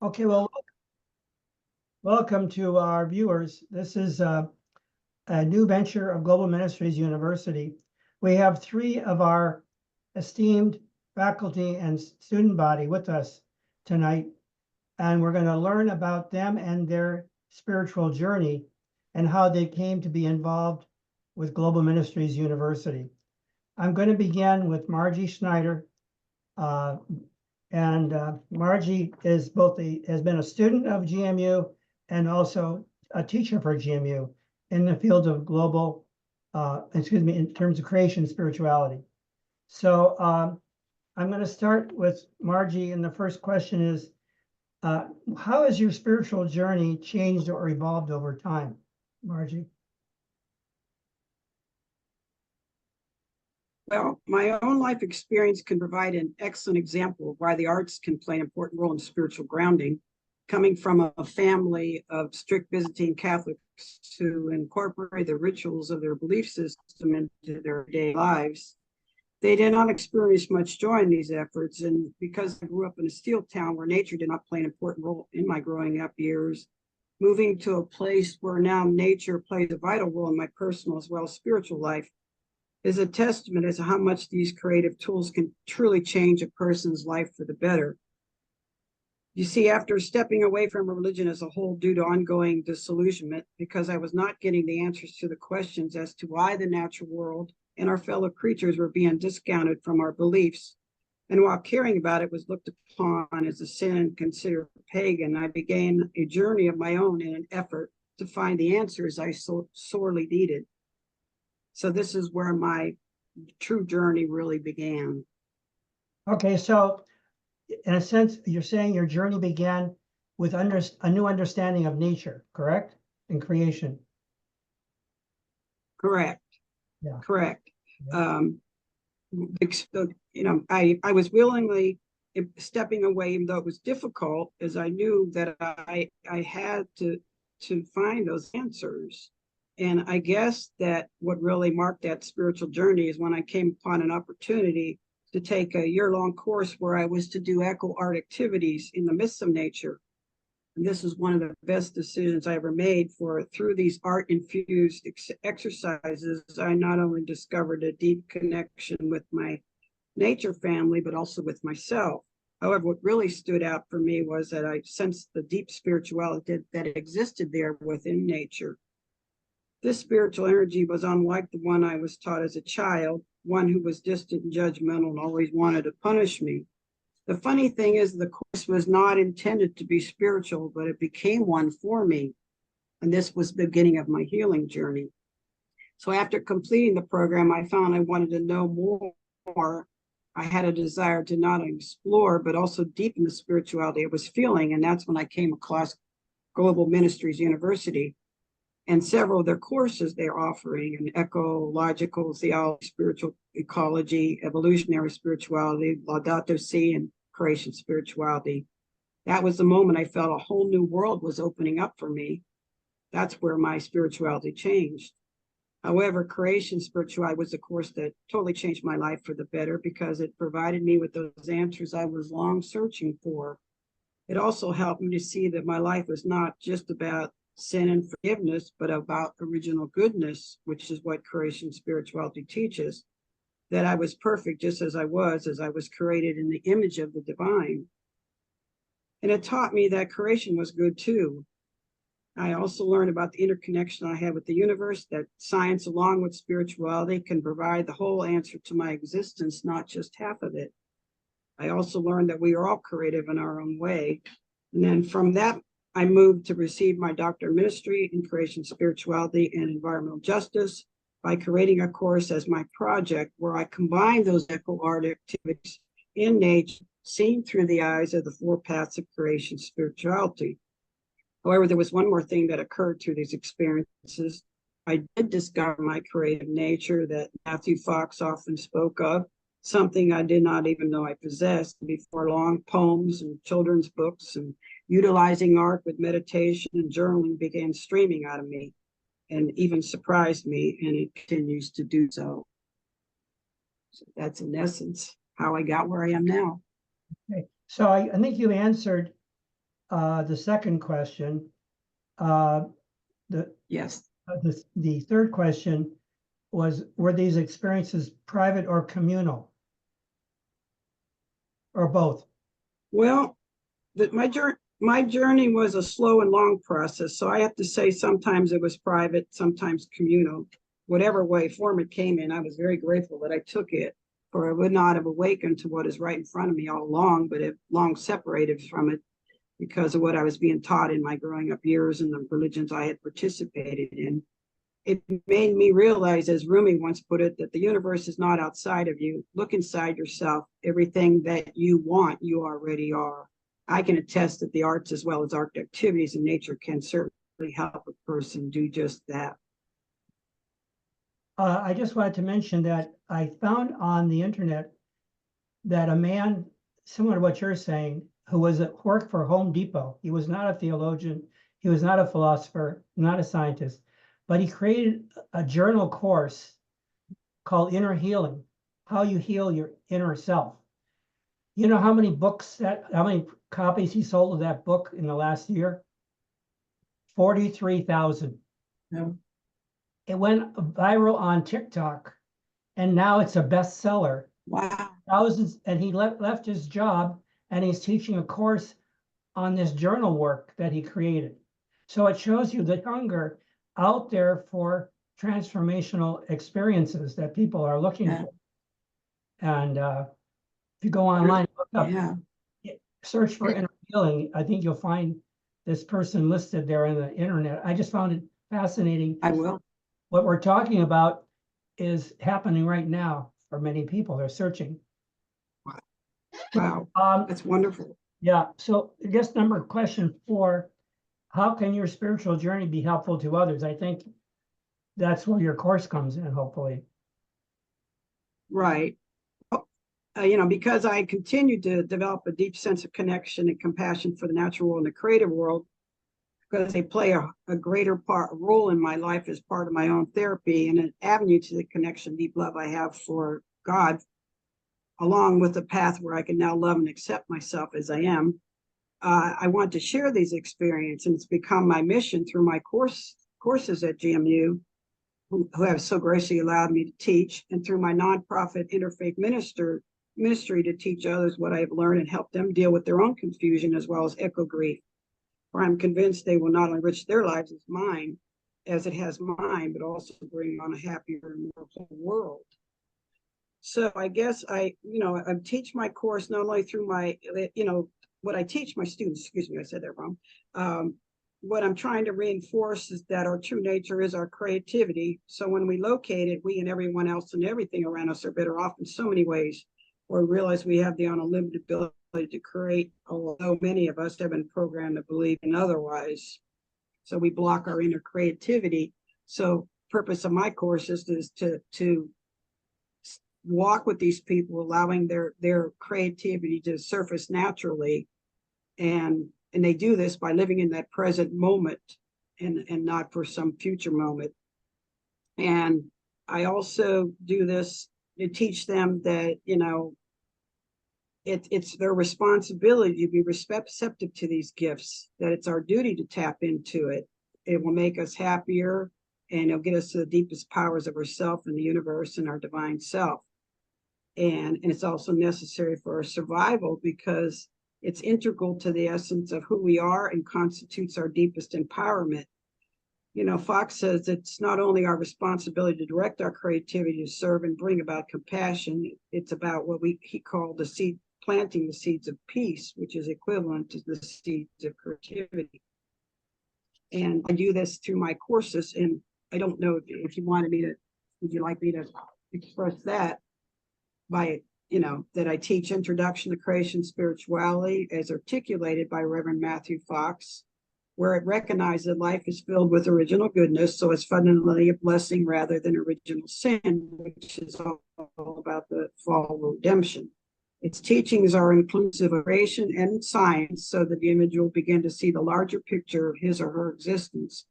Okay, well, welcome to our viewers. This is a new venture of Global Ministries University. We have three of our esteemed faculty and student body with us tonight, and we're going to learn about them and their spiritual journey and how they came to be involved with Global Ministries University. I'm going to begin with Margie Schneider. Margie is has been a student of GMU and also a teacher for GMU in the field of global, in terms of creation spirituality. So I'm going to start with Margie, and the first question is, how has your spiritual journey changed or evolved over time, Margie? Well, my own life experience can provide an excellent example of why the arts can play an important role in spiritual grounding. Coming from a family of strict Byzantine Catholics who incorporate the rituals of their belief system into their daily lives, they did not experience much joy in these efforts. And because I grew up in a steel town where nature did not play an important role in my growing up years, moving to a place where now nature plays a vital role in my personal as well as spiritual life is a testament as to how much these creative tools can truly change a person's life for the better. You see, after stepping away from religion as a whole due to ongoing disillusionment, because I was not getting the answers to the questions as to why the natural world and our fellow creatures were being discounted from our beliefs, and while caring about it was looked upon as a sin and considered pagan, I began a journey of my own in an effort to find the answers I so sorely needed. So this is where my true journey really began. Okay, so in a sense, you're saying your journey began with a new understanding of nature, correct? And creation. Correct. Yeah. Correct. Yeah. I was willingly stepping away, even though it was difficult, as I knew that I had to find those answers. And I guess that what really marked that spiritual journey is when I came upon an opportunity to take a year-long course where I was to do eco art activities in the midst of nature. And this is one of the best decisions I ever made, for through these art-infused exercises, I not only discovered a deep connection with my nature family, but also with myself. However, what really stood out for me was that I sensed the deep spirituality that existed there within nature. This spiritual energy was unlike the one I was taught as a child, one who was distant and judgmental and always wanted to punish me. The funny thing is, the course was not intended to be spiritual, but it became one for me. And this was the beginning of my healing journey. So after completing the program, I found I wanted to know more. I had a desire to not explore, but also deepen the spirituality I was feeling. And that's when I came across Global Ministries University and several of their courses they're offering in ecological theology, spiritual ecology, evolutionary spirituality, Laudato Si, and creation spirituality. That was the moment I felt a whole new world was opening up for me. That's where my spirituality changed. However, creation spirituality was a course that totally changed my life for the better, because it provided me with those answers I was long searching for. It also helped me to see that my life was not just about sin and forgiveness, but about original goodness, which is what creation spirituality teaches, that I was perfect just as I was created in the image of the divine. And it taught me that creation was good too. I also learned about the interconnection I had with the universe, that science along with spirituality can provide the whole answer to my existence, not just half of it. I also learned that we are all creative in our own way. And then from that, I moved to receive my doctorate of ministry in creation spirituality and environmental justice by creating a course as my project where I combine those eco art activities in nature, seen through the eyes of the four paths of creation spirituality. However, there was one more thing that occurred through these experiences. I did discover my creative nature that Matthew Fox often spoke of, something I did not even know I possessed. Before long, poems and children's books and utilizing art with meditation and journaling began streaming out of me, and even surprised me, and it continues to do so. So that's in essence how I got where I am now. Okay, so I think you answered the second question. Uh, Yes. the third question was, were these experiences private or communal? Or both? Well, my journey was a slow and long process. So I have to say sometimes it was private, sometimes communal. Whatever way form it came in, I was very grateful that I took it, for I would not have awakened to what is right in front of me all along, but have long separated from it because of what I was being taught in my growing up years and the religions I had participated in. It made me realize, as Rumi once put it, that the universe is not outside of you. Look inside yourself. Everything that you want, you already are. I can attest that the arts as well as art activities in nature can certainly help a person do just that. I just wanted to mention that I found on the internet that a man, similar to what you're saying, who was at work for Home Depot. He was not a theologian. He was not a philosopher, not a scientist, but he created a journal course called Inner Healing, how you heal your inner self. You know how many how many copies he sold of that book in the last year? 43,000. No. It went viral on TikTok, and now it's a bestseller. Wow. Thousands, and he left his job, and he's teaching a course on this journal work that he created. So it shows you the hunger out there for transformational experiences that people are looking for. And if you go online, look up, search for inner healing, I think you'll find this person listed there in the internet. I just found it fascinating. I will. What we're talking about is happening right now for many people. They're searching. Wow. That's wonderful. Yeah. So I guess question 4, how can your spiritual journey be helpful to others? I think that's where your course comes in, hopefully. Right. Because I continued to develop a deep sense of connection and compassion for the natural world and the creative world, because they play a greater role in my life as part of my own therapy and an avenue to the connection, deep love I have for God, along with a path where I can now love and accept myself as I am. I want to share these experiences, and it's become my mission through my courses at GMU, who have so graciously allowed me to teach, and through my nonprofit interfaith ministry to teach others what I have learned and help them deal with their own confusion as well as echo grief. For I'm convinced they will not only enrich their lives as it has mine, but also bring on a happier and more whole world. So I guess I teach my course not only through my, what I teach my students, excuse me, I said that wrong. What I'm trying to reinforce is that our true nature is our creativity. So when we locate it, we and everyone else and everything around us are better off in so many ways, or realize we have the unlimited ability to create, although many of us have been programmed to believe in otherwise. So we block our inner creativity. So purpose of my course is to walk with these people, allowing their creativity to surface naturally. And they do this by living in that present moment and not for some future moment. And I also do this to teach them that, it's their responsibility to be receptive to these gifts, that it's our duty to tap into it. It will make us happier, and it'll get us to the deepest powers of ourself and the universe and our divine self. And it's also necessary for our survival because it's integral to the essence of who we are and constitutes our deepest empowerment. Fox says it's not only our responsibility to direct our creativity to serve and bring about compassion, it's about what he called planting the seeds of peace, which is equivalent to the seeds of creativity. And I do this through my courses. And I don't know if you would you like me to express that by, that I teach Introduction to Creation Spirituality as articulated by Reverend Matthew Fox, where it recognizes that life is filled with original goodness, so it's fundamentally a blessing rather than original sin, which is all about the fall redemption. Its teachings are inclusive of creation and science, so that the individual begin to see the larger picture of his or her existence.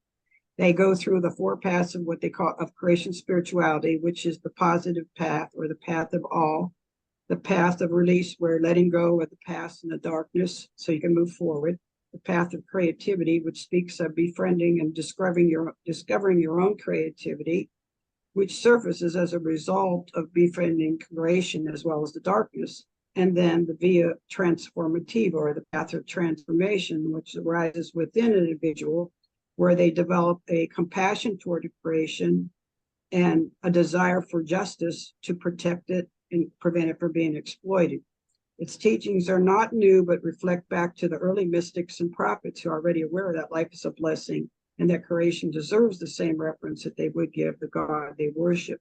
They go through the 4 paths of what they call of creation spirituality, which is the positive path or the path of all, the path of release, where letting go of the past and the darkness so you can move forward, the path of creativity, which speaks of befriending and discovering your own creativity, which surfaces as a result of befriending creation as well as the darkness. And then the via transformativa, or the path of transformation, which arises within an individual, where they develop a compassion toward creation and a desire for justice to protect it and prevent it from being exploited. Its teachings are not new, but reflect back to the early mystics and prophets who are already aware that life is a blessing and that creation deserves the same reverence that they would give the God they worship.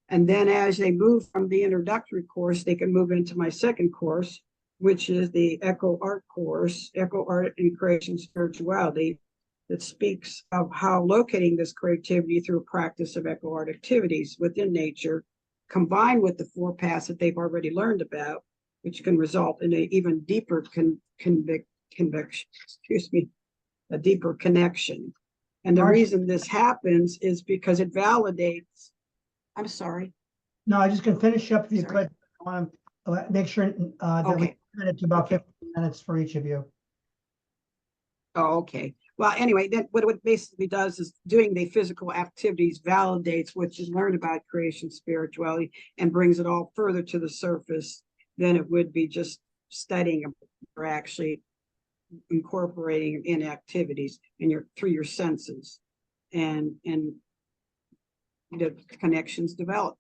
And then as they move from the introductory course, they can move into my second course, which is the Echo Art course, Echo Art and Creation Spirituality, that speaks of how locating this creativity through a practice of echo art activities within nature, combined with the four paths that they've already learned about, which can result in an even deeper a deeper connection. And the reason this happens is because it validates. I'm sorry. No, I just can finish up if you could. I want to make sure that we limit it to about 15 minutes for each of you. Oh, okay. Well, anyway, then what it basically does is doing the physical activities validates what you learned about creation spirituality and brings it all further to the surface than it would be just studying or actually incorporating in activities in through your senses, and the connections develop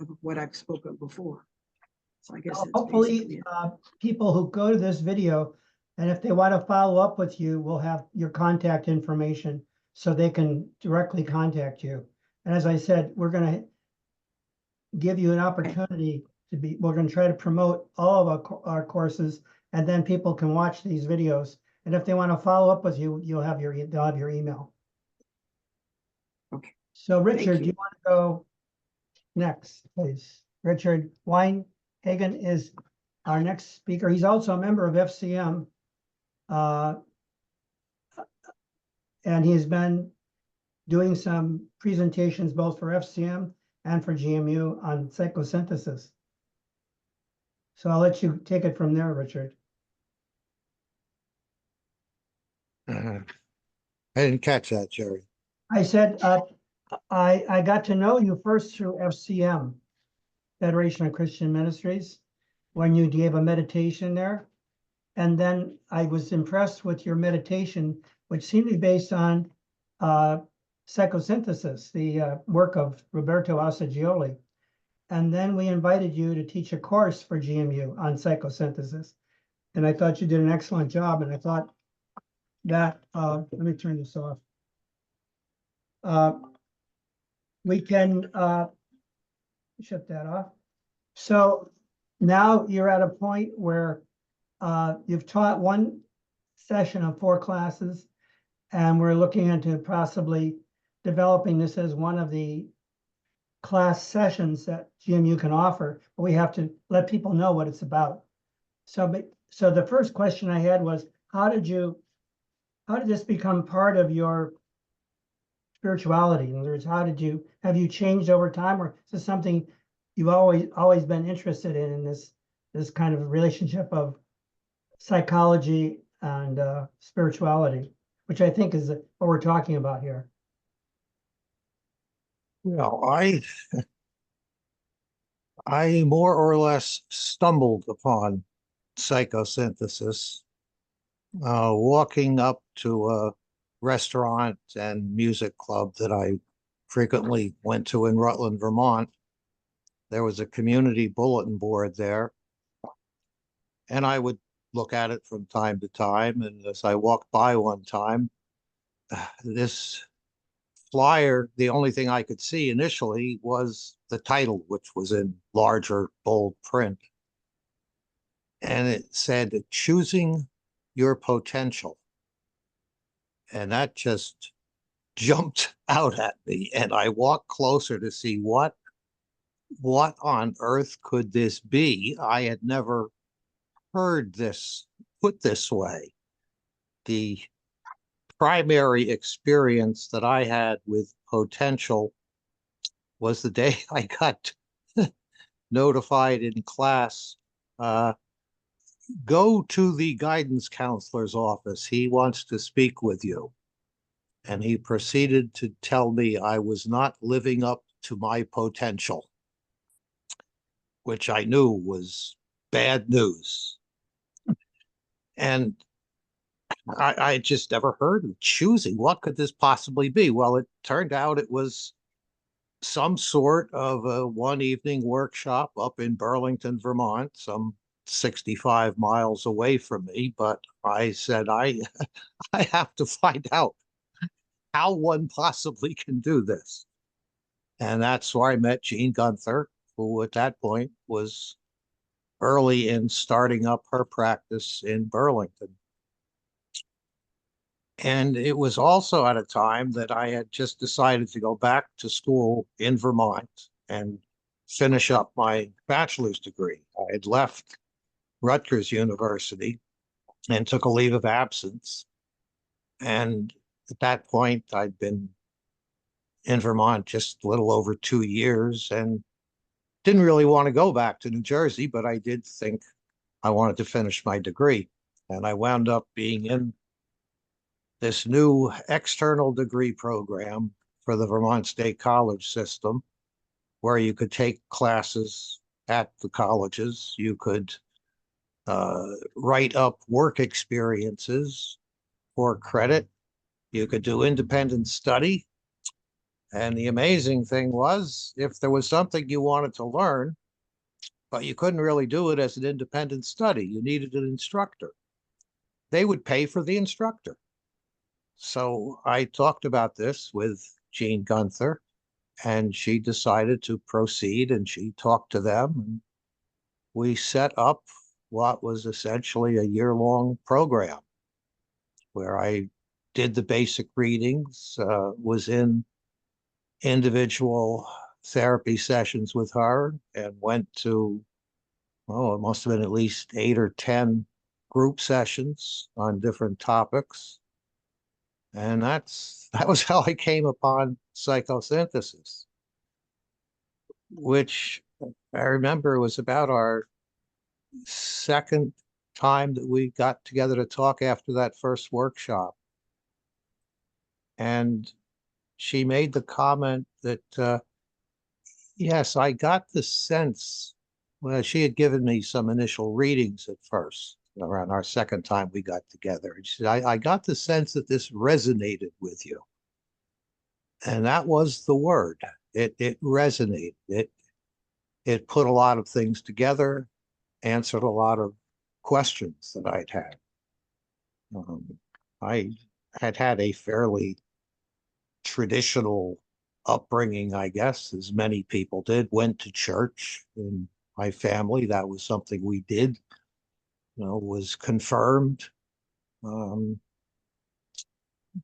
of what I've spoken before. So I guess hopefully people who go to this video, and if they want to follow up with you, will have your contact information so they can directly contact you. And as I said, we're going to give you an opportunity we're going to try to promote all of our courses, and then people can watch these videos. And if they want to follow up with you, they'll have your email. Okay. So Richard, do you want to go next, please? Richard Weinhagen is our next speaker. He's also a member of FCM. And he's been doing some presentations both for FCM and for GMU on psychosynthesis. So I'll let you take it from there, Richard. I didn't catch that, Jerry. I said I got to know you first through FCM, Federation of Christian Ministries, when you gave a meditation there. And then I was impressed with your meditation, which seemed to be based on psychosynthesis, the work of Roberto Assagioli. And then we invited you to teach a course for GMU on psychosynthesis. And I thought you did an excellent job. And I thought that, let me turn this off. We can shut that off. So now you're at a point where you've taught one session of 4 classes, and we're looking into possibly developing this as one of the class sessions that GMU can offer, but we have to let people know what it's about. So the first question I had was, how did this become part of your spirituality? In other words, have you changed over time, or is this something you've always been interested in this kind of relationship of psychology and spirituality, which I think is what we're talking about here? Well, I more or less stumbled upon psychosynthesis, walking up to a restaurant and music club that I frequently went to in Rutland, Vermont. There was a community bulletin board there, and I would look at it from time to time. And as I walked by one time, this flyer, the only thing I could see initially was the title, which was in larger, bold print. And it said, "Choosing Your Potential." And that just jumped out at me. And I walked closer to see what on earth could this be? I had never heard this put this way. The primary experience that I had with potential was the day I got notified in class go to the guidance counselor's office. He wants to speak with you. And he proceeded to tell me I was not living up to my potential, which I knew was bad news. And I just never heard of choosing. What could this possibly be? Well, it turned out it was some sort of a one evening workshop up in Burlington, Vermont, some 65 miles away from me. But I said, I have to find out how one possibly can do this. And that's where I met Jean Gunther, who at that point was early in starting up her practice in Burlington. And it was also at a time that I had just decided to go back to school in Vermont and finish up my bachelor's degree. I had left Rutgers University and took a leave of absence. And at that point, I'd been in Vermont just a little over 2 years and didn't really want to go back to New Jersey, but I did think I wanted to finish my degree. And I wound up being in this new external degree program for the Vermont State College system, where you could take classes at the colleges. You could write up work experiences for credit. You could do independent study. And the amazing thing was, if there was something you wanted to learn, but you couldn't really do it as an independent study, you needed an instructor, they would pay for the instructor. So I talked about this with Jean Gunther, and she decided to proceed, and she talked to them, and we set up what was essentially a year-long program where I did the basic readings, was in individual therapy sessions with her, and went to, oh, it must have been at least 8 or 10 group sessions on different topics. And that was how I came upon psychosynthesis, which I remember was about our second time that we got together to talk after that first workshop. And she made the comment that, yes, I got the sense, well, she had given me some initial readings at first, around our second time we got together. And she said, I got the sense that this resonated with you. And that was the word. It resonated. It put a lot of things together, answered a lot of questions that I'd had. I had a fairly traditional upbringing, I guess, as many people did. Went to church in my family. That was something we did. Was confirmed.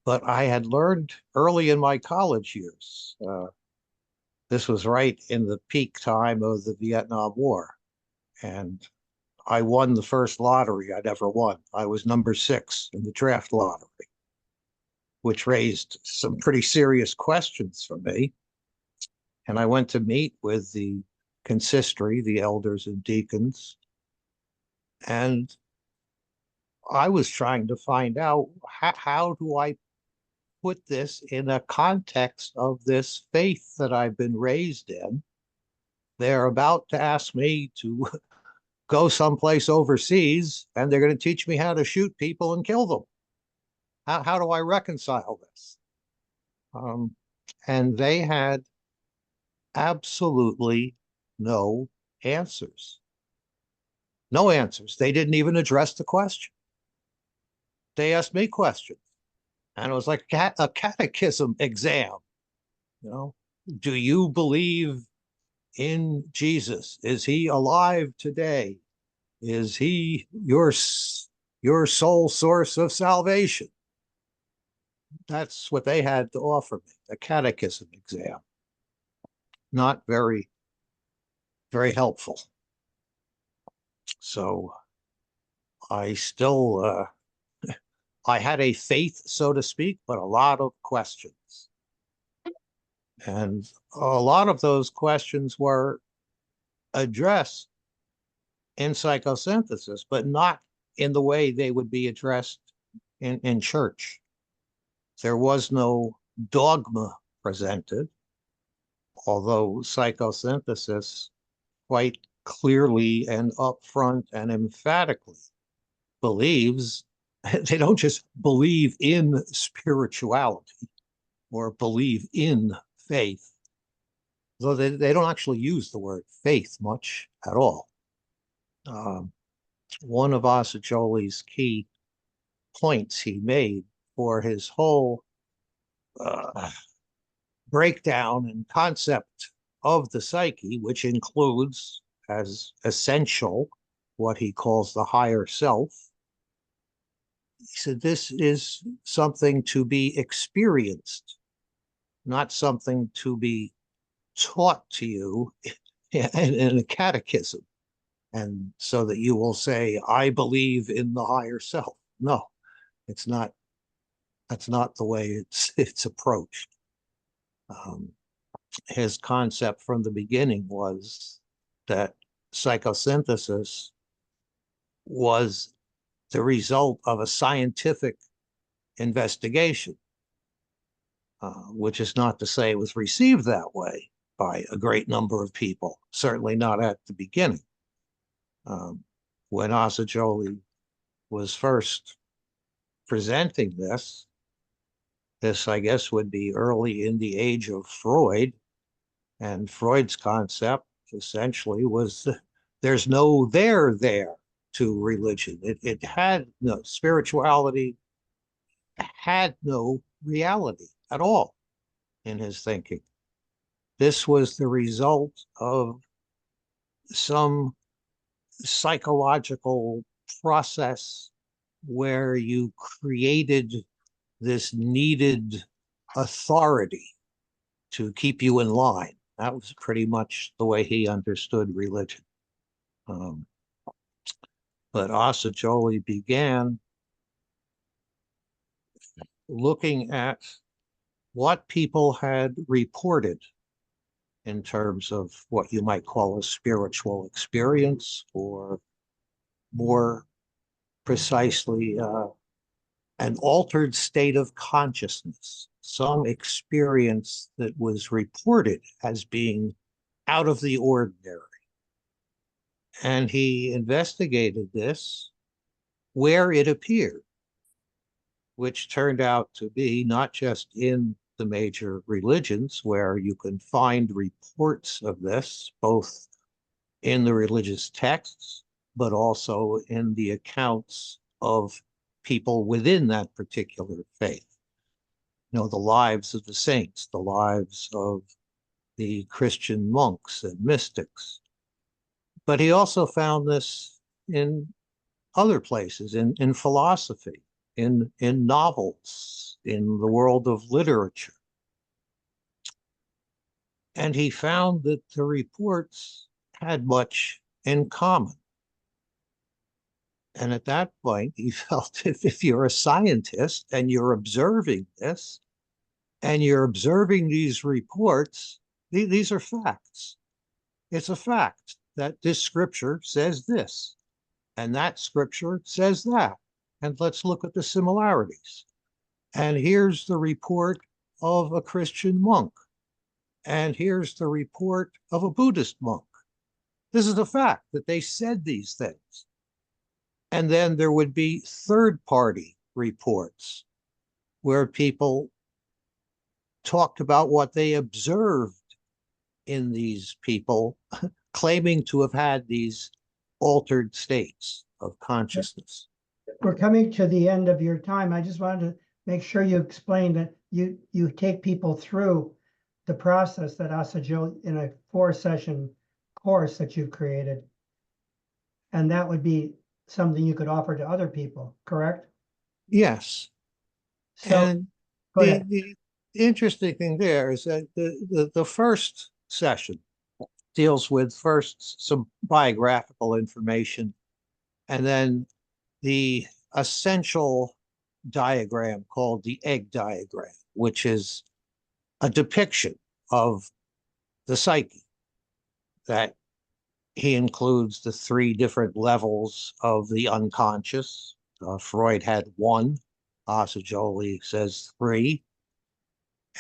But I had learned early in my college years. This was right in the peak time of the Vietnam War. And I won the first lottery I'd ever won. I was number 6 in the draft lottery, which raised some pretty serious questions for me. And I went to meet with the consistory, the elders and deacons, and I was trying to find out how do I put this in a context of this faith that I've been raised in. They're about to ask me to go someplace overseas, and they're going to teach me how to shoot people and kill them. How do I reconcile this? And they had absolutely no answers. No answers. They didn't even address the question. They asked me questions. And it was like a catechism exam. Do you believe in Jesus? Is he alive today? Is he your sole source of salvation? That's what they had to offer me, a catechism exam. Not very, very helpful. So I still, I had a faith, so to speak, but a lot of questions. And a lot of those questions were addressed in psychosynthesis, but not in the way they would be addressed in church. There was no dogma presented, although psychosynthesis quite clearly and upfront and emphatically believes, they don't just believe in spirituality or believe in faith, though they don't actually use the word faith much at all. One of Assagioli's key points he made for his whole breakdown and concept of the psyche, which includes as essential what he calls the higher self. He said, this is something to be experienced, not something to be taught to you in a catechism. And so that you will say, I believe in the higher self. No, it's not. That's not the way it's approached. His concept from the beginning was that psychosynthesis was the result of a scientific investigation, which is not to say it was received that way by a great number of people, certainly not at the beginning. When Assagioli was first presenting this, I guess, would be early in the age of Freud, and Freud's concept essentially was there's no there to religion. It had no spirituality, had no reality at all in his thinking. This was the result of some psychological process where you created this needed authority to keep you in line. That was pretty much the way he understood religion. But Assagioli began looking at what people had reported in terms of what you might call a spiritual experience, or more precisely, an altered state of consciousness, some experience that was reported as being out of the ordinary. And he investigated this where it appeared, which turned out to be not just in the major religions, where you can find reports of this, both in the religious texts, but also in the accounts of people within that particular faith. You know, the lives of the saints, the lives of the Christian monks and mystics. But he also found this in other places, in philosophy, in novels, in the world of literature. And he found that the reports had much in common. And at that point, he felt if you're a scientist and you're observing this, and you're observing these reports, these are facts. It's a fact that this scripture says this, and that scripture says that. And let's look at the similarities. And here's the report of a Christian monk. And here's the report of a Buddhist monk. This is a fact that they said these things. And then there would be third-party reports where people talked about what they observed in these people, claiming to have had these altered states of consciousness. We're coming to the end of your time. I just wanted to make sure you explained that you take people through the process that Assagioli, in a 4-session course that you've created. And that would be something you could offer to other people, correct? Yes. So, And go ahead. the interesting thing there is that the first session deals with first some biographical information, and then the essential diagram called the egg diagram, which is a depiction of the psyche that He includes the three different levels of the unconscious. Freud had one. Assagioli says three.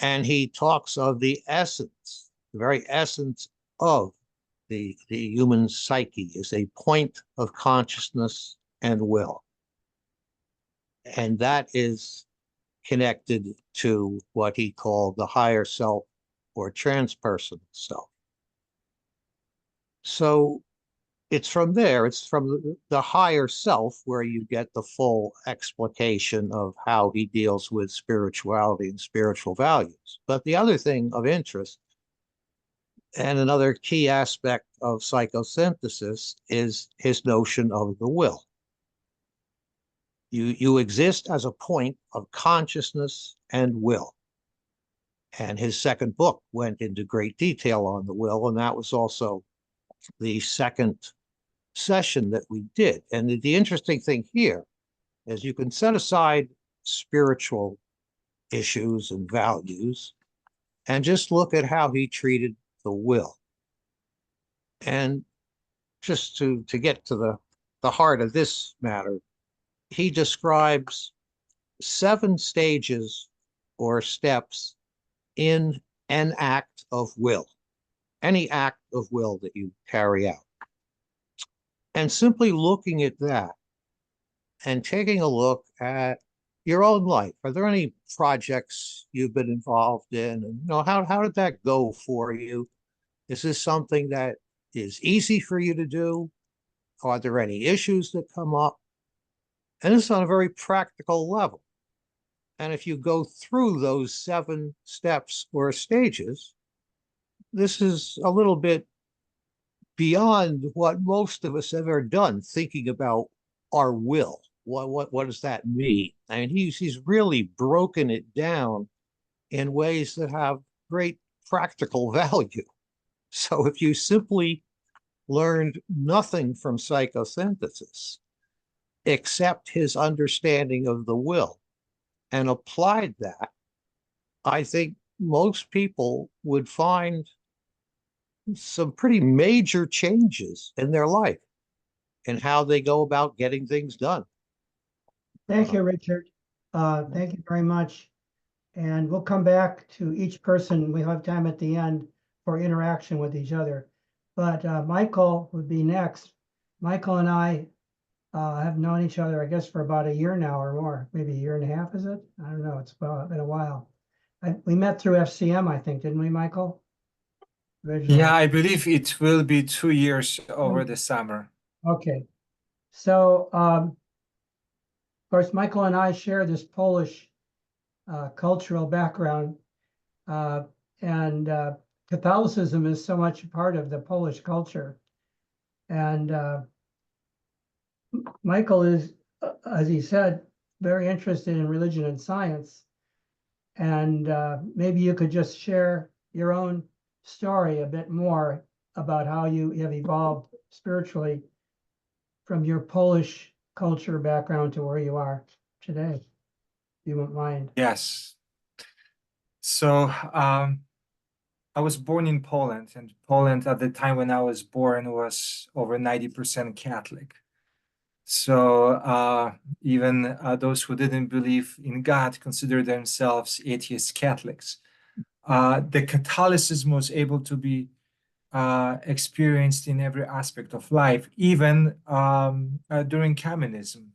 And he talks of the essence, the very essence of the human psyche is a point of consciousness and will. And that is connected to what he called the higher self or transpersonal self. So it's from there, it's from the higher self where you get the full explication of how he deals with spirituality and spiritual values. But the other thing of interest and another key aspect of psychosynthesis is his notion of the will. You exist as a point of consciousness and will. And his second book went into great detail on the will, and that was also the second session that we did. And the interesting thing here is you can set aside spiritual issues and values and just look at how he treated the will. And just to get to the heart of this matter, he describes 7 stages or steps in an act of will, any act of will that you carry out. And simply looking at that and taking a look at your own life. Are there any projects you've been involved in? And how did that go for you? Is this something that is easy for you to do? Are there any issues that come up? And this is on a very practical level. And if you go through those 7 steps or stages, this is a little bit beyond what most of us have ever done, thinking about our will. What does that mean? I mean, he's really broken it down in ways that have great practical value. So if you simply learned nothing from psychosynthesis except his understanding of the will and applied that, I think most people would find some pretty major changes in their life and how they go about getting things done. Thank you, Richard. Thank you very much. And we'll come back to each person. We'll have time at the end for interaction with each other. But Michael would be next. Michael and I have known each other, I guess, for about a year now or more, maybe a year and a half, is it? I don't know. It's been a while. We met through FCM, I think, didn't we, Michael? Originally. Yeah, I believe it will be 2 years over the summer. Okay. So, of course, Michael and I share this Polish cultural background, and Catholicism is so much a part of the Polish culture. And Michael is, as he said, very interested in religion and science. And maybe you could just share your own story a bit more about how you have evolved spiritually from your Polish culture background to where you are today, if you won't mind. Yes. So I was born in Poland, and Poland at the time when I was born was over 90% Catholic. So even those who didn't believe in God considered themselves atheist Catholics. The Catholicism was able to be experienced in every aspect of life, even during communism.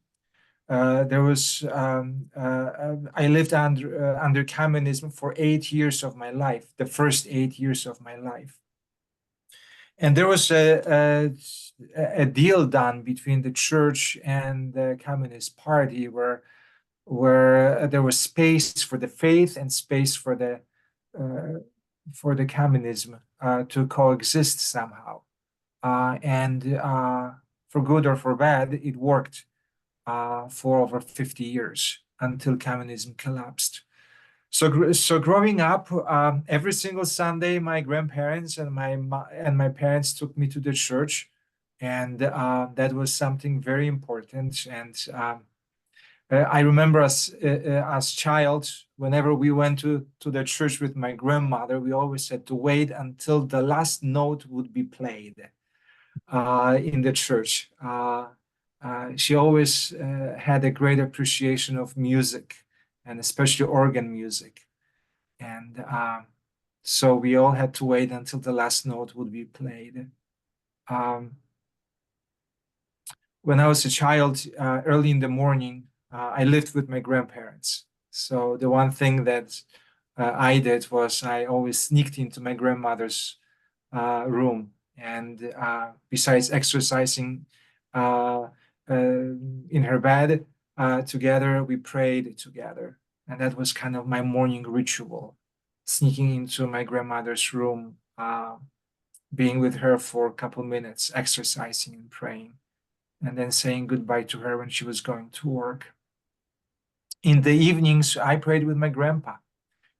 I lived under communism for 8 years of my life, the first 8 years of my life. And there was a deal done between the church and the Communist Party where there was space for the faith and space for the communism to coexist somehow. And for good or for bad, it worked for over 50 years until communism collapsed. So growing up, every single Sunday, my grandparents and my parents took me to the church, and that was something very important. And I remember as child, whenever we went to the church with my grandmother, we always had to wait until the last note would be played. in the church. She always had a great appreciation of music, and especially organ music. And so we all had to wait until the last note would be played. When I was a child, early in the morning, I lived with my grandparents. So the one thing that I did was I always sneaked into my grandmother's room. And besides exercising in her bed together, we prayed together. And that was kind of my morning ritual, sneaking into my grandmother's room, being with her for a couple minutes, exercising and praying, and then saying goodbye to her when she was going to work. In the evenings, I prayed with my grandpa.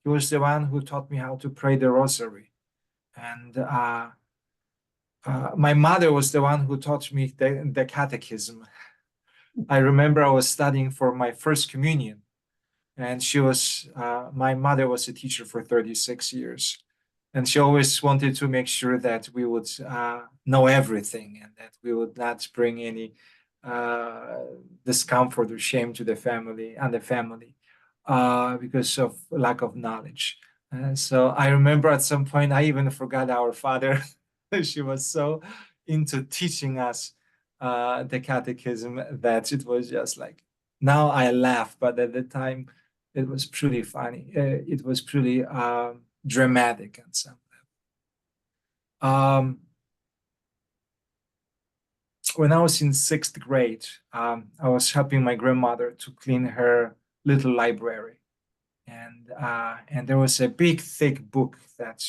He was the one who taught me how to pray the rosary. And my mother was the one who taught me the catechism. I remember I was studying for my first communion, and my mother was a teacher for 36 years. And she always wanted to make sure that we would know everything and that we would not bring any discomfort or shame to the family because of lack of knowledge. So I remember at some point I even forgot our father. She was so into teaching us the catechism that it was just like, now I laugh, but at the time it was pretty funny. It was pretty dramatic and some level. When I was in 6th grade, I was helping my grandmother to clean her little library, and there was a big, thick book that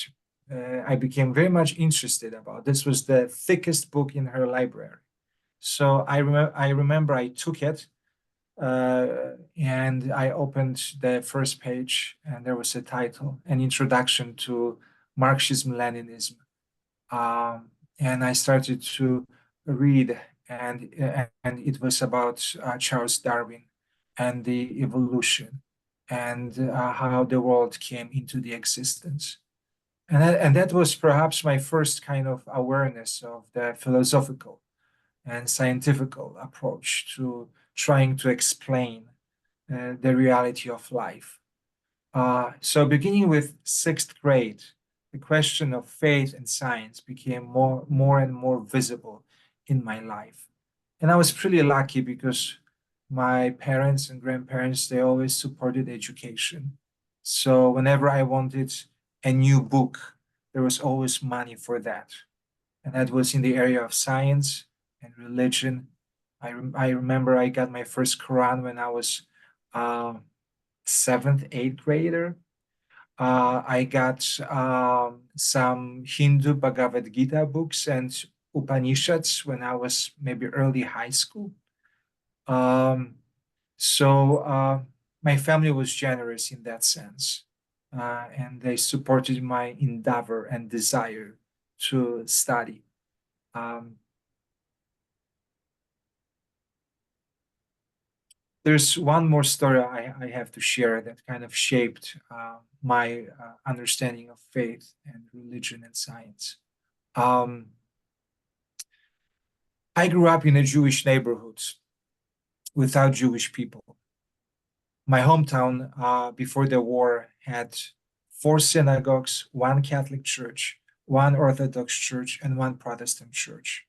I became very much interested about. This was the thickest book in her library. So I remember I took it and I opened the first page, and there was a title, An Introduction to Marxism-Leninism. And I started to read, and it was about Charles Darwin and the evolution, and how the world came into the existence. And that was perhaps my first kind of awareness of the philosophical and scientific approach to trying to explain the reality of life. So beginning with 6th grade, the question of faith and science became more and more visible in my life. And I was pretty lucky because my parents and grandparents, they always supported education. So whenever I wanted a new book, there was always money for that. And that was in the area of science and religion. I remember I got my first Quran when I was 7th, 8th grader. I got some Hindu Bhagavad Gita books and Upanishads when I was maybe early high school. So my family was generous in that sense, and they supported my endeavor and desire to study. There's one more story I have to share that kind of shaped my understanding of faith and religion and science. I grew up in a Jewish neighborhood without Jewish people. My hometown before the war had 4 synagogues, 1 Catholic church, 1 Orthodox church, and 1 Protestant church.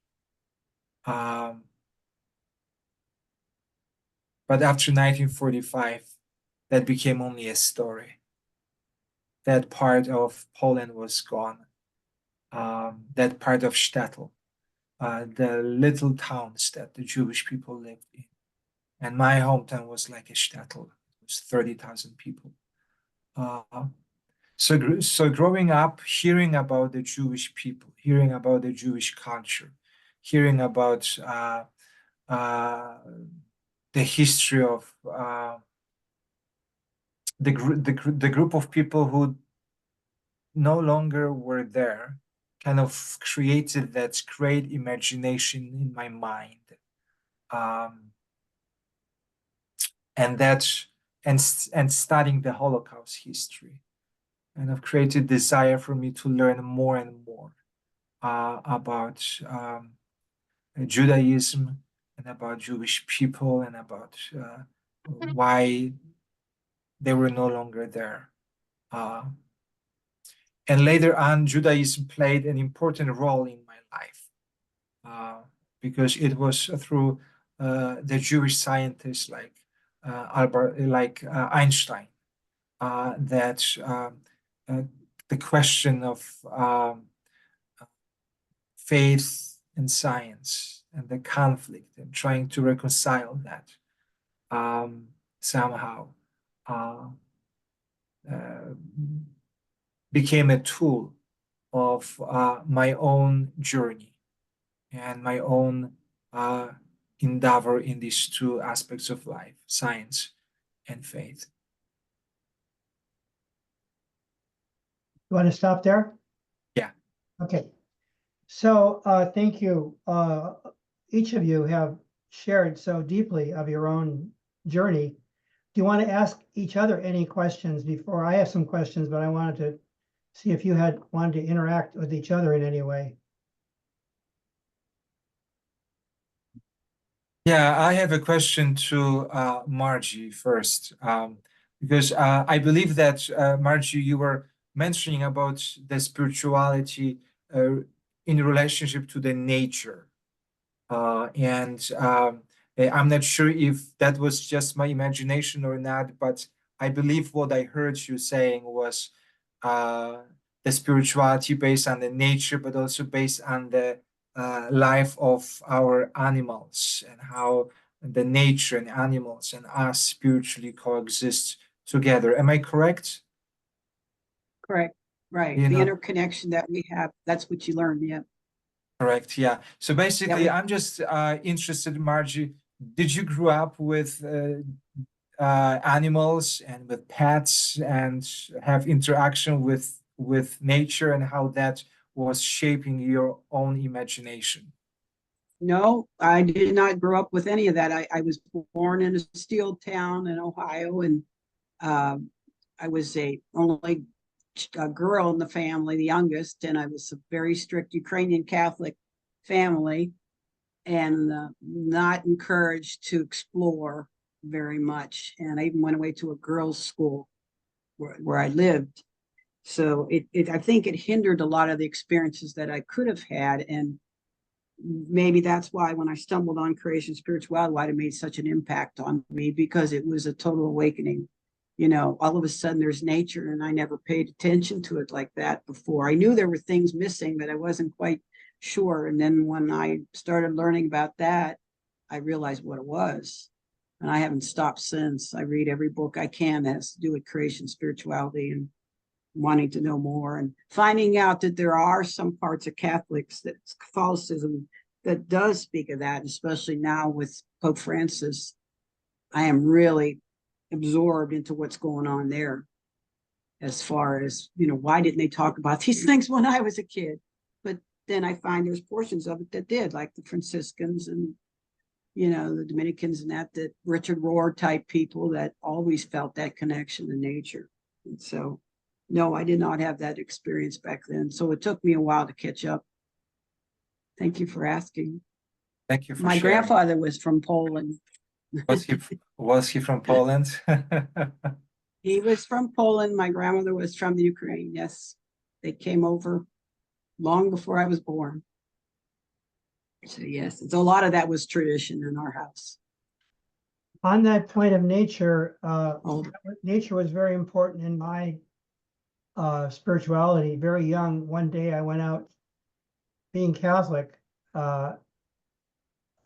But after 1945, that became only a story. That part of Poland was gone. That part of Shtetl, the little towns that the Jewish people lived in. And my hometown was like a Shtetl. It was 30,000 people. So growing up, hearing about the Jewish people, hearing about the Jewish culture, hearing about the history of the group of people who no longer were there, kind of created that great imagination in my mind, and studying the Holocaust history, kind of created desire for me to learn more and more about Judaism and about Jewish people and about why they were no longer there. And later on, Judaism played an important role in my life because it was through the Jewish scientists like Einstein that the question of faith and science and the conflict and trying to reconcile that somehow became a tool of my own journey and my own endeavor in these two aspects of life, science and faith. You want to stop there? Yeah. Okay. So thank you. Each of you have shared so deeply of your own journey. Do you want to ask each other any questions before? I have some questions, but I wanted to see if you had wanted to interact with each other in any way. Yeah, I have a question to Margie first, because I believe that Margie, you were mentioning about the spirituality in relationship to the nature, and I'm not sure if that was just my imagination or not, but I believe what I heard you saying was the spirituality based on the nature, but also based on the life of our animals and how the nature and animals and us spiritually coexist together. Am I correct? Correct. Right. You The know, interconnection that we have, that's what you learn. Yeah. correct. Yeah. So basically, we- I'm just interested, Margie, did you grow up with animals and with pets and have interaction with nature and how that was shaping your own imagination? No, I did not grow up with any of that. I was born in a steel town in Ohio, and I was only a girl in the family, the youngest, and I was a very strict Ukrainian Catholic family, and not encouraged to explore very much. And I even went away to a girls' school where I lived. So I think it hindered a lot of the experiences that I could have had. And maybe that's why when I stumbled on creation spirituality, why it made such an impact on me, because it was a total awakening. You know, all of a sudden there's nature, and I never paid attention to it like that before. I knew there were things missing, but I wasn't quite sure. And then when I started learning about that, I realized what it was. And I haven't stopped since. I read every book I can that has to do with creation spirituality and wanting to know more, and finding out that there are some parts of Catholicism that does speak of that, especially now with Pope Francis. I am really absorbed into what's going on there, as far as, you know, why didn't they talk about these things when I was a kid? But then I find there's portions of it that did, like the Franciscans and, you know, the Dominicans and that Richard Rohr type people that always felt that connection to nature. And so no, I did not have that experience back then. So it took me a while to catch up. Thank you for asking. Thank you for My sharing. grandfather was from Poland. Was he from Poland? He was from Poland. My grandmother was from the Ukraine. Yes, they came over long before I was born. So yes, it's a lot of that was tradition in our house. On that point of nature, nature was very important in my spirituality. Very young, one day I went out, being Catholic.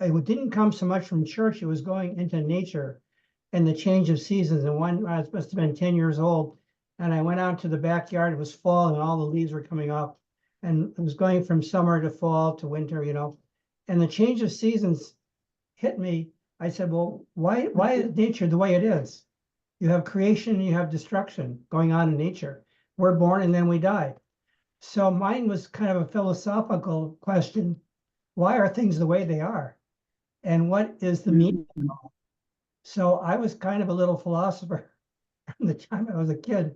It didn't come so much from church, it was going into nature and the change of seasons. And I must have been 10 years old, and I went out to the backyard. It was fall and all the leaves were coming off, and it was going from summer to fall to winter, you know, and the change of seasons hit me. I said, well, why is nature the way it is? You have creation and you have destruction going on in nature. We're born and then we die. So mine was kind of a philosophical question. Why are things the way they are? And what is the meaning of it all? So I was kind of a little philosopher from the time I was a kid.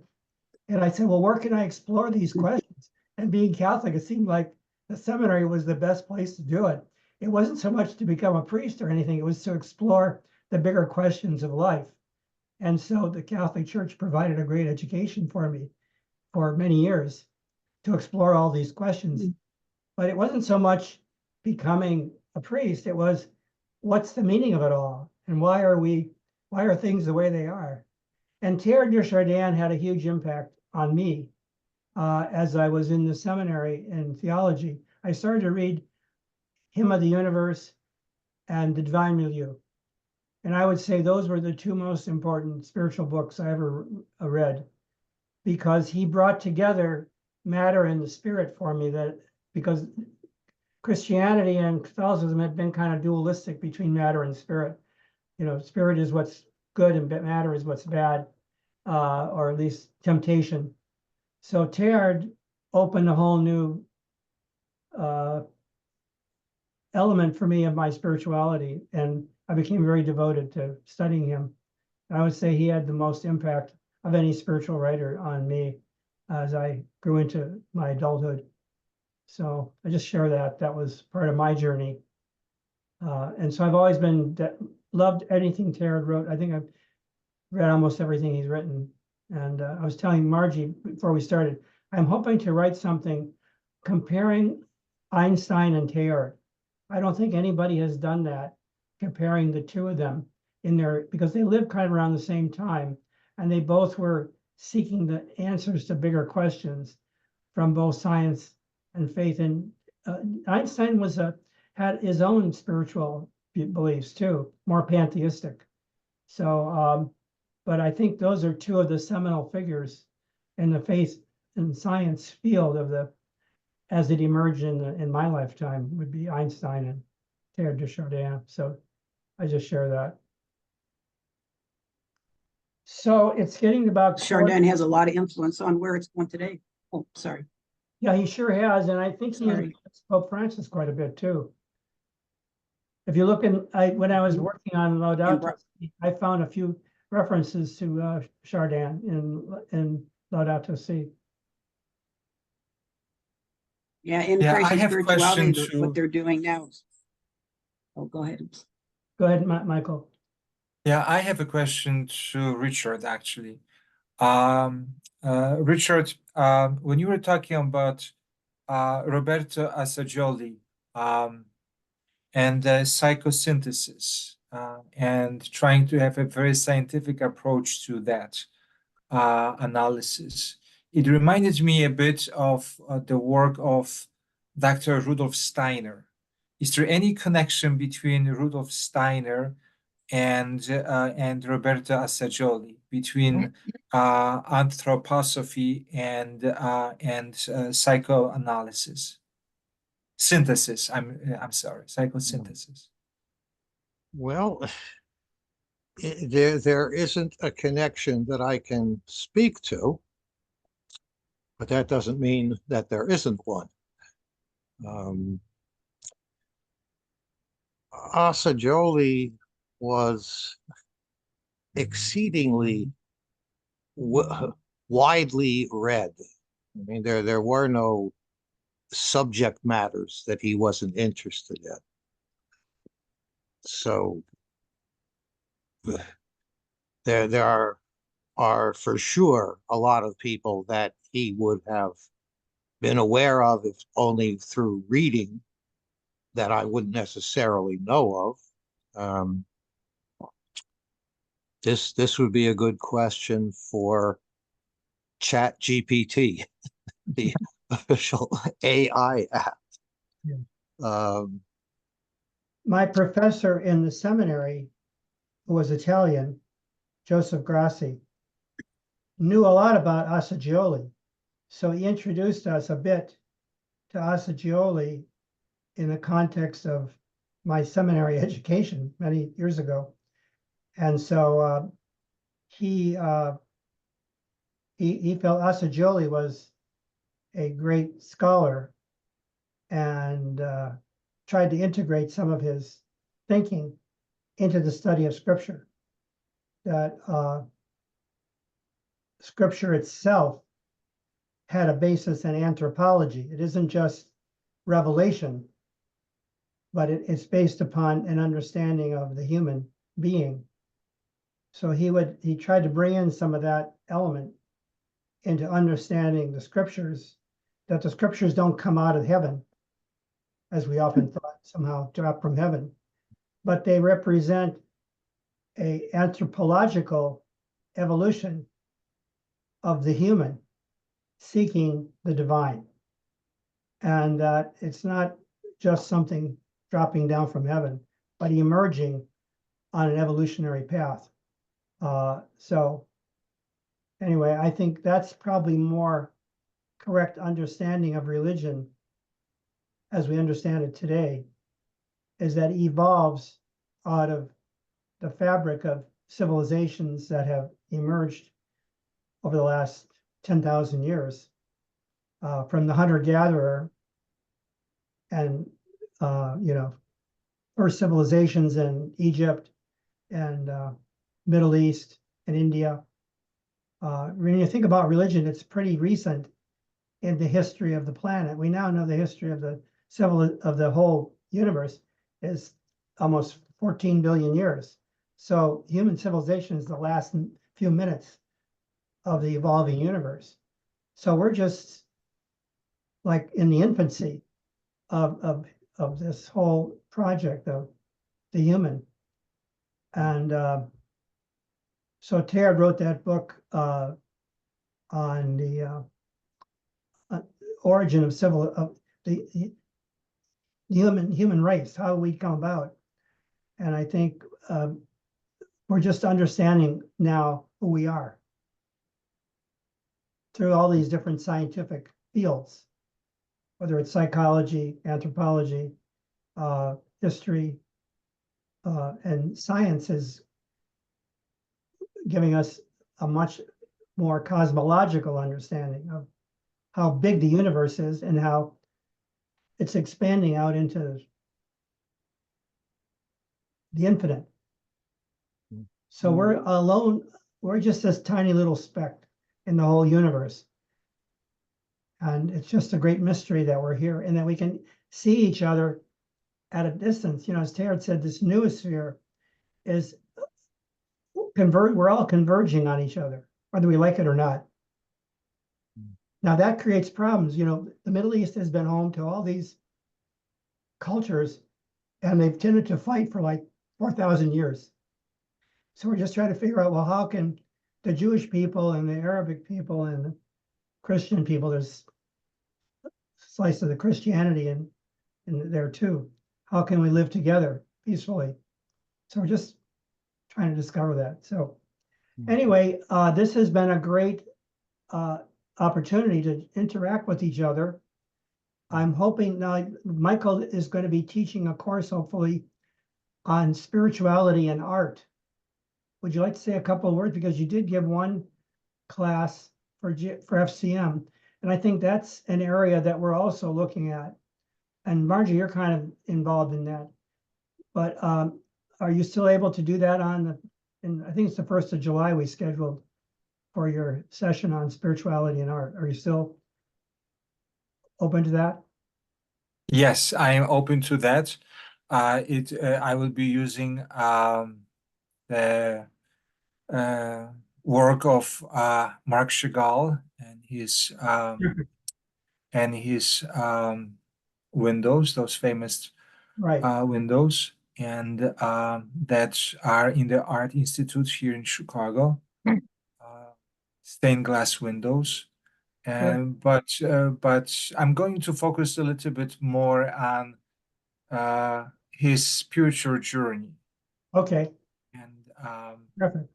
And I said, well, where can I explore these questions? And being Catholic, it seemed like the seminary was the best place to do it. it wasn't so much to become a priest or anything, it was to explore the bigger questions of life. And so the Catholic Church provided a great education for me for many years to explore all these questions. But it wasn't so much becoming a priest, it was what's the meaning of it all? And why are things the way they are? And Teilhard de Chardin had a huge impact on me as I was in the seminary in theology. I started to read Hymn of the Universe and The Divine Milieu. And I would say those were the two most important spiritual books I ever read, because he brought together matter and the spirit for me, because Christianity and Catholicism had been kind of dualistic between matter and spirit. You know, spirit is what's good and matter is what's bad, or at least temptation. So Teilhard opened a whole new element for me of my spirituality, and I became very devoted to studying him. I would say he had the most impact of any spiritual writer on me as I grew into my adulthood. So I just share that was part of my journey. And so I've always loved anything Teilhard wrote. I think I've read almost everything he's written. And I was telling Margie before we started, I'm hoping to write something comparing Einstein and Teilhard. I don't think anybody has done that, comparing the two of them because they lived kind of around the same time, and they both were seeking the answers to bigger questions from both science and faith. And Einstein had his own spiritual beliefs too, more pantheistic. So, but I think those are two of the seminal figures in the faith and science field as it emerged in my lifetime, would be Einstein and Teilhard de Chardin. So I just share that. So it's getting about Chardin has a lot of influence on where it's going today. Oh, sorry. Yeah, he sure has, and I think he Sorry. influenced Pope Francis quite a bit too. If you look when I was working on Laudato Si, I found a few references to Chardin in Laudato Si. Yeah, in Yeah, Christ I and have a question spirituality, what to, they're doing now. Oh, go ahead. Go ahead, Michael. yeah, I have a question to Richard, actually. Richard, when you were talking about Roberto Assagioli and psychosynthesis and trying to have a very scientific approach to that analysis, it reminded me a bit of the work of Dr. Rudolf Steiner. Is there any connection between Rudolf Steiner and Roberto Assagioli, between anthroposophy and psychoanalysis? Synthesis, I'm sorry, psychosynthesis. Well, there isn't a connection that I can speak to, but that doesn't mean that there isn't one. Assagioli was exceedingly widely read. I mean, there were no subject matters that he wasn't interested in. So there are for sure a lot of people that he would have been aware of, if only through reading, that I wouldn't necessarily know of. This would be a good question for ChatGPT, the official AI app. Yeah. My professor in the seminary, who was Italian, Joseph Grassi, knew a lot about Assagioli. So he introduced us a bit to Assagioli in the context of my seminary education many years ago. And so he felt Assagioli was a great scholar and tried to integrate some of his thinking into the study of Scripture. That Scripture itself had a basis in anthropology. It isn't just revelation. but it's based upon an understanding of the human being. So he tried to bring in some of that element into understanding the scriptures, that the scriptures don't come out of heaven, as we often thought, somehow drop from heaven, but they represent a anthropological evolution of the human seeking the divine. And that it's not just something dropping down from heaven, but emerging on an evolutionary path. So anyway, I think that's probably more correct understanding of religion as we understand it today, is that it evolves out of the fabric of civilizations that have emerged over the last 10,000 years, from the hunter-gatherer and, first civilizations in Egypt and Middle East and India. When you think about religion, it's pretty recent in the history of the planet. We now know the history of the whole universe is almost 14 billion years. So human civilization is the last few minutes of the evolving universe. So we're just like in the infancy of this whole project of the human. And so Teilhard wrote that book on the origin of the human race, how we come about. And I think we're just understanding now who we are through all these different scientific fields, whether it's psychology, anthropology, history, and science is giving us a much more cosmological understanding of how big the universe is and how it's expanding out into the infinite. So we're alone, we're just this tiny little speck in the whole universe. And it's just a great mystery that we're here and that we can see each other at a distance. As Teilhard said, this noosphere is we're all converging on each other, whether we like it or not. Now that creates problems. The Middle East has been home to all these cultures, and they've tended to fight for like 4,000 years. So we're just trying to figure out, well, how can the Jewish people and the Arabic people and the Christian people, there's a slice of the Christianity in there too. How can we live together peacefully? So we're just trying to discover that. So anyway, this has been a great opportunity to interact with each other. I'm hoping now Michael is going to be teaching a course, hopefully, on spirituality and art. Would you like to say a couple of words? Because you did give one class for FCM, and I think that's an area that we're also looking at. And Margie, you're kind of involved in that. But are you still able to do that and I think it's the 1st of July we scheduled for your session on spirituality and art. Are you still open to that? Yes, I am open to that. I will be using the work of Marc Chagall and his windows, those famous Right. windows, and that are in the Art Institute here in Chicago. Stained glass windows. But I'm going to focus a little bit more on his spiritual journey. Okay. And Perfect.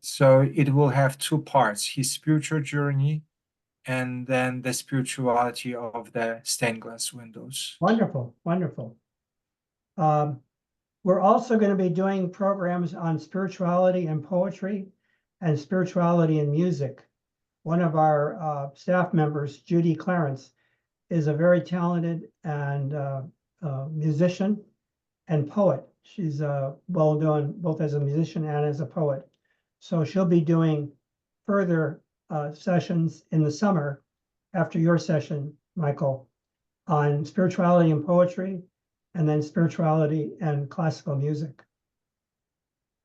so it will have two parts: his spiritual journey, and then the spirituality of the stained glass windows. Wonderful, wonderful. We're also going to be doing programs on spirituality and poetry and spirituality and music. One of our staff members, Judy Clarence, is a very talented and musician and poet. She's well known both as a musician and as a poet. So she'll be doing further sessions in the summer after your session, Michael, on spirituality and poetry and then spirituality and classical music.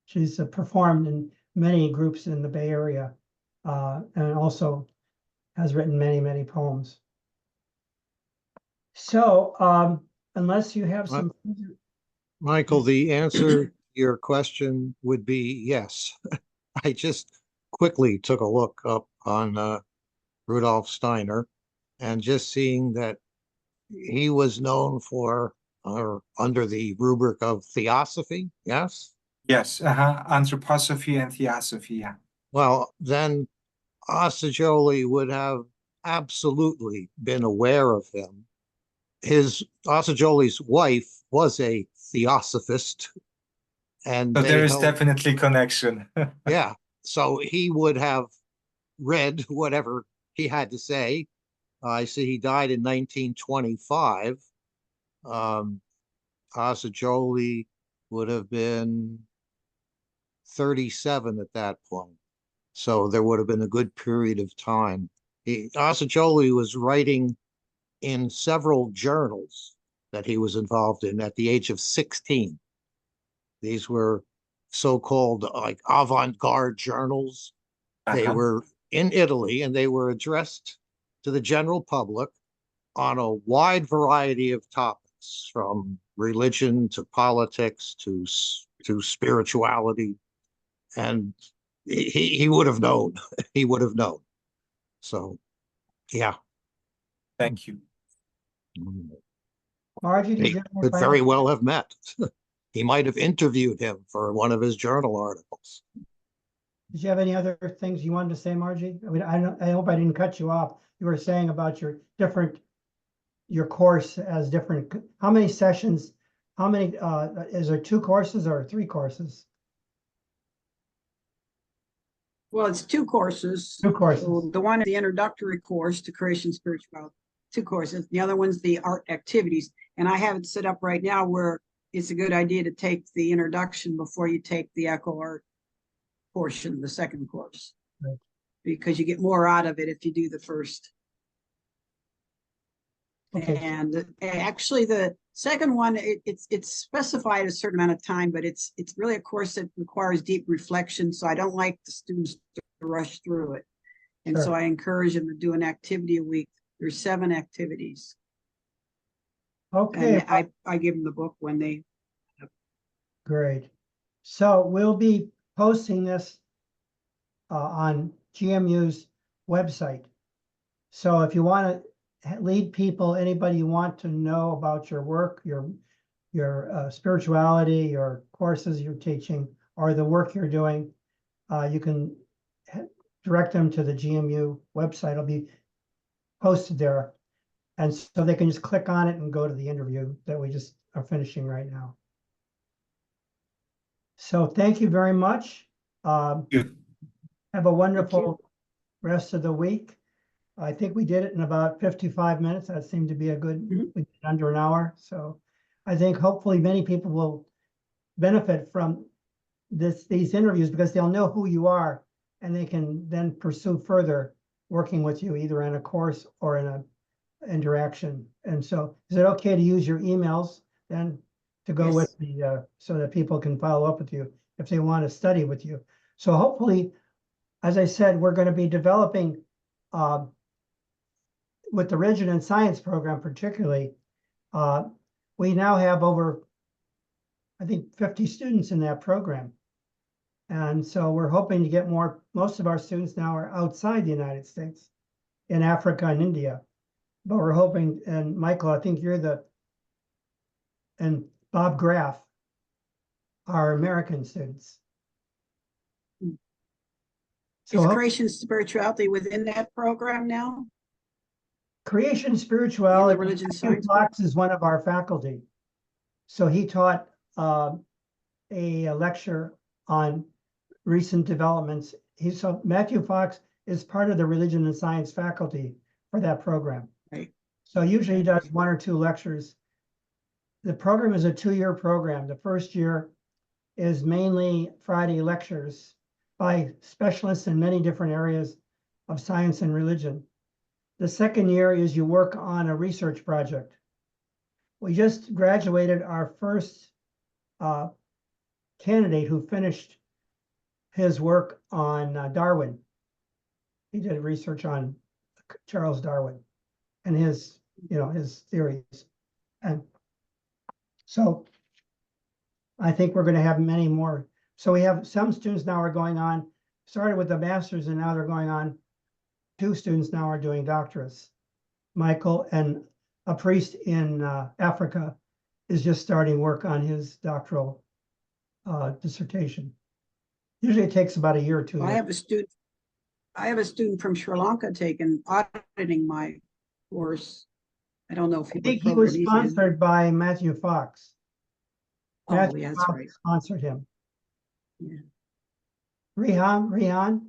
She's performed in many groups in the Bay Area, and also has written many, many poems. So, unless you have some, Michael, the answer to your question would be yes. I just quickly took a look up on Rudolf Steiner, and just seeing that he was known for, or under the rubric of theosophy, yes? Yes, anthroposophy and theosophy, yeah. Well, then Assagioli would have absolutely been aware of him. Assagioli's wife was a theosophist, and So they there is held, definitely connection. yeah. So he would have read whatever he had to say. I see he died in 1925. Assagioli would have been 37 at that point. So there would have been a good period of time. Assagioli was writing in several journals that he was involved in at the age of 16. These were so-called like avant-garde journals. They were in Italy, and they were addressed to the general public on a wide variety of topics, from religion to politics to spirituality. And he would have known. He would have known. So, yeah. Thank you. Margie, did They you have any could final- very well have met. He might have interviewed him for one of his journal articles. Did you have any other things you wanted to say, Margie? I mean, I hope I didn't cut you off. You were saying about your course as different, how many sessions, how many, is there 2 courses or 3 courses? Well, it's 2 courses. 2 courses. So the one is the introductory course to creation spirituality, 2 courses. The other one's the art activities. And I have it set up right now where it's a good idea to take the introduction before you take the echo art portion, the second course. Right. Because you get more out of it if you do the first. Okay. And actually the second one, it's specified a certain amount of time, but it's really a course that requires deep reflection. So I don't like the students to rush through it. And Sure. so I encourage them to do an activity a week. There's 7 activities. Okay, And I give them the book when they. great. So we'll be posting this on GMU's website. So if you want to lead people, anybody you want to know about your work, your spirituality, your courses you're teaching, or the work you're doing, you can direct them to the GMU website. It'll be posted there. And so they can just click on it and go to the interview that we just are finishing right now. So thank you very much. Good. Have a wonderful rest of the week. I think we did it in about 55 minutes. That seemed to be a good, we did under an hour. So I think hopefully many people will benefit from these interviews, because they'll know who you are, and they can then pursue further working with you, either in a course or in a interaction. And so is it okay to use your emails then to go Yes. with the so that people can follow up with you if they want to study with you? So hopefully, as I said, we're going to be developing with the Religion and Science program particularly. We now have over, I think, 50 students in that program. And so we're hoping to get most of our students now are outside the United States, in Africa and India. But we're hoping, and Michael, I think and Bob Graff are American students. Is So creation spirituality within that program now? creation spirituality, religion Matthew science Fox is one of our faculty. So he taught a lecture on recent developments. So Matthew Fox is part of the religion and science faculty for that program. Right. So usually he does 1 or 2 lectures. The program is a 2-year program. The first year is mainly Friday lectures by specialists in many different areas of science and religion. The second year is you work on a research project, we just graduated our first candidate who finished his work on Darwin. He did research on Charles Darwin and his, his theories. And so I think we're going to have many more. So we have some students now are going on, started with the masters, and now they're going on. 2 students now are doing doctorates. Michael, and a priest in Africa is just starting work on his doctoral dissertation. Usually it takes about a year or 2 Well, years. I have a student from Sri Lanka taking auditing my course. I don't know if I think he what was program he's in. sponsored by Matthew Fox. Oh, Matthew yeah, that's Fox right. sponsored him. Yeah. Rihan?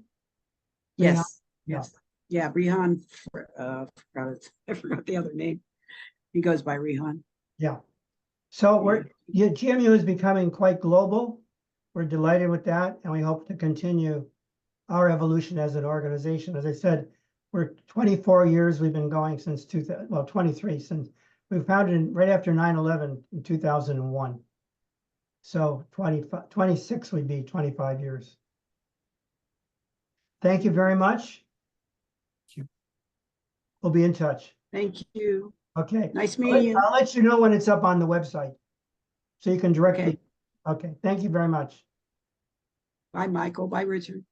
Yes, Yeah. yes. Yeah, Rihan, I forgot the other name. He goes by Rihan. Yeah. So GMU is becoming quite global. We're delighted with that, and we hope to continue our evolution as an organization. As I said, we're 24 years we've been going since 23 since we founded right after 9/11 in 2001. So 26 would be 25 years. Thank you very much. Thank you. We'll be in touch. Thank you. Okay. Nice meeting you. I'll let you know when it's up on the website, so you can directly. Okay. Okay. Thank you very much. Bye, Michael. Bye, Richard.